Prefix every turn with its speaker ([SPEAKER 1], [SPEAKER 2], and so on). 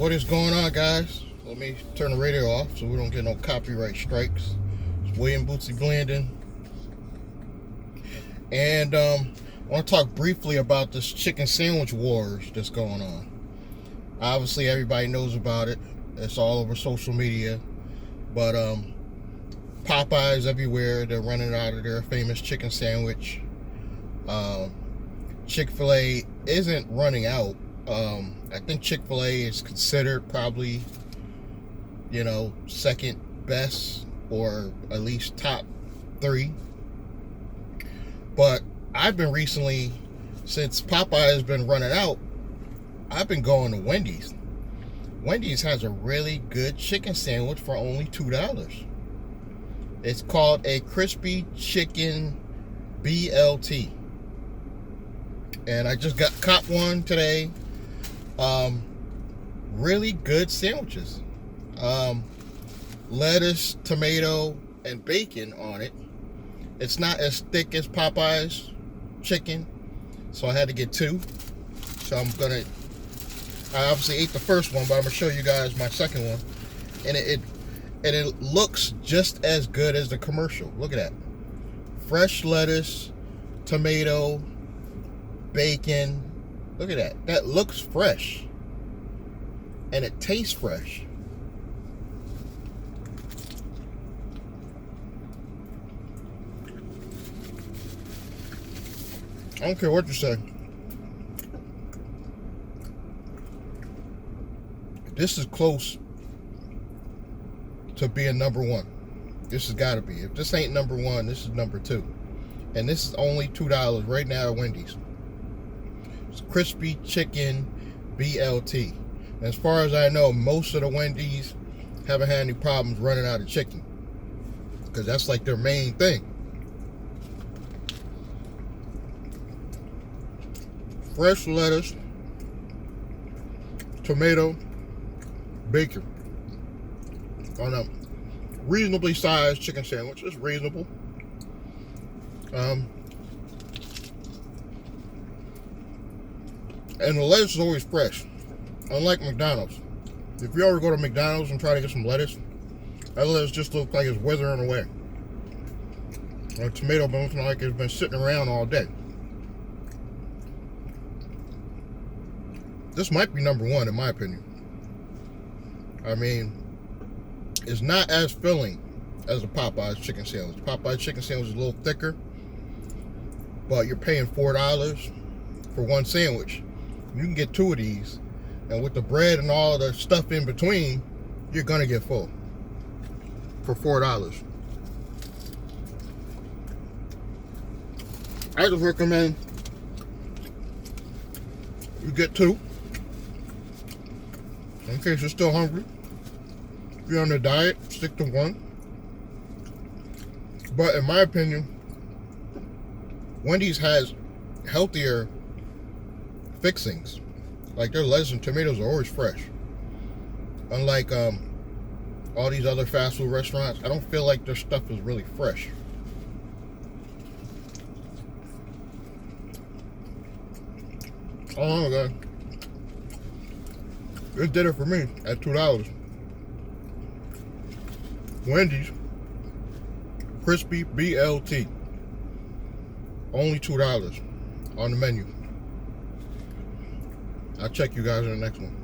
[SPEAKER 1] What is going on, guys? Let me turn the radio off so we don't get no copyright strikes. It's William Bootsy Blandon. And I want to talk briefly about this chicken sandwich wars that's going on. Obviously, everybody knows about it. It's all over social media. But Popeyes everywhere, they're running out of their famous chicken sandwich. Chick-fil-A isn't running out. I think Chick-fil-A is considered probably, second best or at least top 3. But I've been recently, since Popeye has been running out, I've been going to Wendy's. Wendy's has a really good chicken sandwich for only $2. It's called a crispy chicken BLT. And I just caught one today. Really good sandwiches. Lettuce, tomato, and bacon on it. It's not as thick as Popeye's chicken, so I had to get 2. So I obviously ate the first one, but I'm gonna show you guys my second one, and it looks just as good as the commercial. Look at that, fresh lettuce, tomato, bacon. Look at that. That looks fresh, and it tastes fresh. I don't care what you say. This is close to being number 1. This has got to be. If this ain't number 1, this is number 2. And this is only $2 right now at Wendy's. It's crispy chicken BLT. And as far as I know, most of the Wendy's haven't had any problems running out of chicken, because that's like their main thing. Fresh lettuce, tomato, bacon on a reasonably sized chicken sandwich. It's reasonable. And the lettuce is always fresh, unlike McDonald's. If you ever go to McDonald's and try to get some lettuce, that lettuce just looks like it's withering away. The tomato looks like it's been sitting around all day. This might be number 1 in my opinion. I mean, it's not as filling as a Popeye's chicken sandwich. Popeye's chicken sandwich is a little thicker, but you're paying $4 for one sandwich. You can get 2 of these, and with the bread and all the stuff in between, you're gonna get full for $4. I just recommend you get 2 in case you're still hungry. If you're on a diet, stick to 1. But in my opinion, Wendy's has healthier fixings. Like their lettuce and tomatoes are always fresh. Unlike all these other fast food restaurants, I don't feel like their stuff is really fresh. Oh my God. It did it for me at $2. Wendy's crispy BLT, only $2 on the menu. I'll check you guys in the next one.